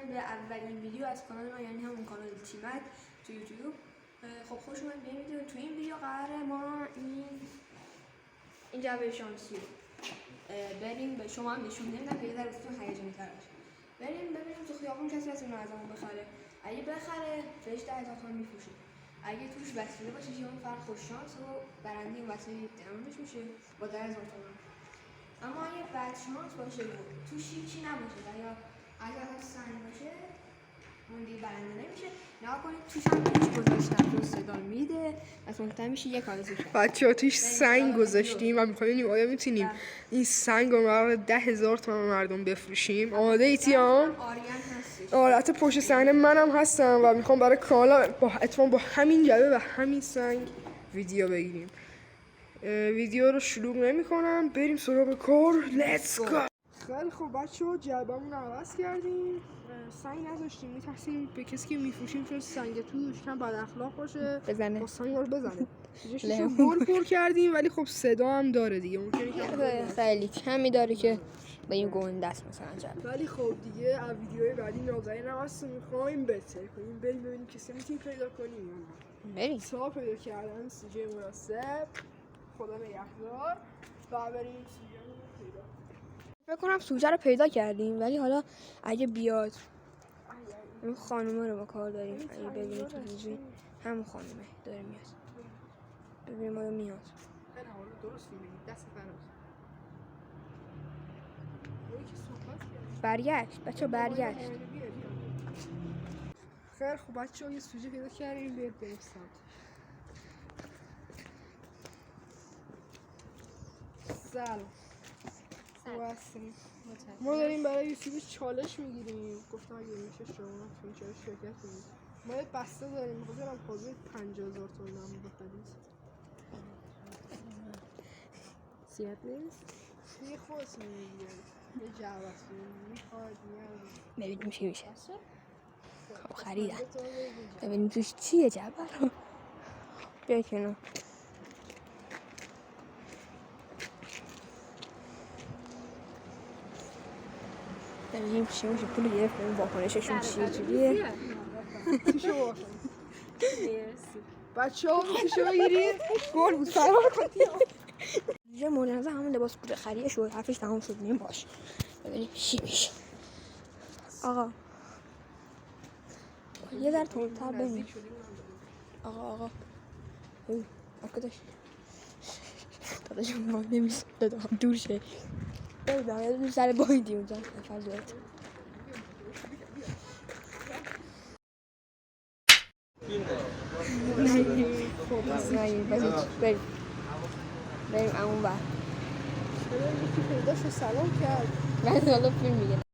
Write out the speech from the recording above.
اومدید به اولین ویدیو از کانال ما، یعنی همون کانال تیمت تو یوتیوب. خب خوش اومدید به این ویدیو. تو این ویدیو قراره ما این جعبه شانسی رو بریم به شما هم نشون بدیم که یه ذره بهتون هیجانی تر باشه. بریم ببینیم تو خیابون کسی از اونو ازمون بخره. اگه بخره فش 10,000 تومان میفروشه. اگه توش وسیله باشه که اون فرد خوش شانس و برنده اون وسیله درآمدش میشه با 10,000 تومان. اما اگه بد شانس باشه و توش هیچی نباشه و یا اگر سنگ باشه اون دیگه برنده نمیشه. نگاه کنید توش هم هیچ گذاشتم تو صدا میده از منتظر میشه یک آرزو شد. بچه‌ها توش سنگ گذاشتیم و می‌خوایم آیا میتونیم این سنگ رو قرار 10,000 تومان مردم بفروشیم. آماده ایتیام؟ آره حتی پشت صحنه منم هستم و میخوام برای کانال با همین جعبه و همین سنگ ویدیو بگیریم. ویدیو رو شروع نمی‌کنم، بریم سراغ کار. لیتس گو. خیلی خب بچه‌ها، جعبه‌مون رو عوض کردیم. سنگ نذاشتیم، می‌ترسیم به کسی که می‌فروشیم چون سنگ توش کم بد اخلاق باشه بزنه با سنگ رو بزنه. جاشو پر کردیم ولی خب صدا هم داره دیگه، ممکنه که خیلی کمی داره که به این گنده است مثلا جعبه. ولی خب دیگه از ویدیوهای بعدی ناظرین هم هست، می‌خوایم بهتر کنیم. بریم ببینیم کسی میتونیم پیدا کنیم یا نه. بریم تا پیدا کردن سوژه مناسب، خدا نگهدار، و بریم سوژه رو پیدا کنیم. فکر کنم سوژه رو پیدا کردیم، ولی حالا اگه بیاد اون خانومه رو با کار داریم. اگه ببینیم تو ویدیو همون خانومه داره میاد، ببینیم آیا میاد. خیلی حالا درست می‌بینید دست فراز. برگشت بچه، برگشت. خیلی خوب بچه‌ها، یه سوژه پیدا کردیم، بیاید بریم سمتش. سلام. خوب هستیم. ما داریم برای یوتیوب چالش میگیریم. گفتم اگه میشه شما تو این چالش شرکت کنید. ما یه بسته داریم، می‌خوایم حاضر 50,000 تومان هم بخرید. زیاد نیست. یه خودتون میگیرید. یه جعبه‌تون میخواد میاد. ببینیم چی میشه. خب خریدم. ببینیم توش چیه جعبه رو. بیا کنار. ببینیم چی میشه. پول گرفتیم، واکنششون چجوریه. توشو واقعا بچه‌ها توشو بگیرید. گل بود، فرار کنید. اینجا مولانزه همون لباس پول خریه شد، حرفش تمام شد. نیم باش ببینیم چی میشه. آقا یه ذره تندتر ببین. آقا داداش ما نمیشه، داداش دور شه. ببینم یه دور سر بایدی اونجا نفر زورت. بریم اون بر. یکی پیدا شد سلام کرد. من حالا فیلم میگم.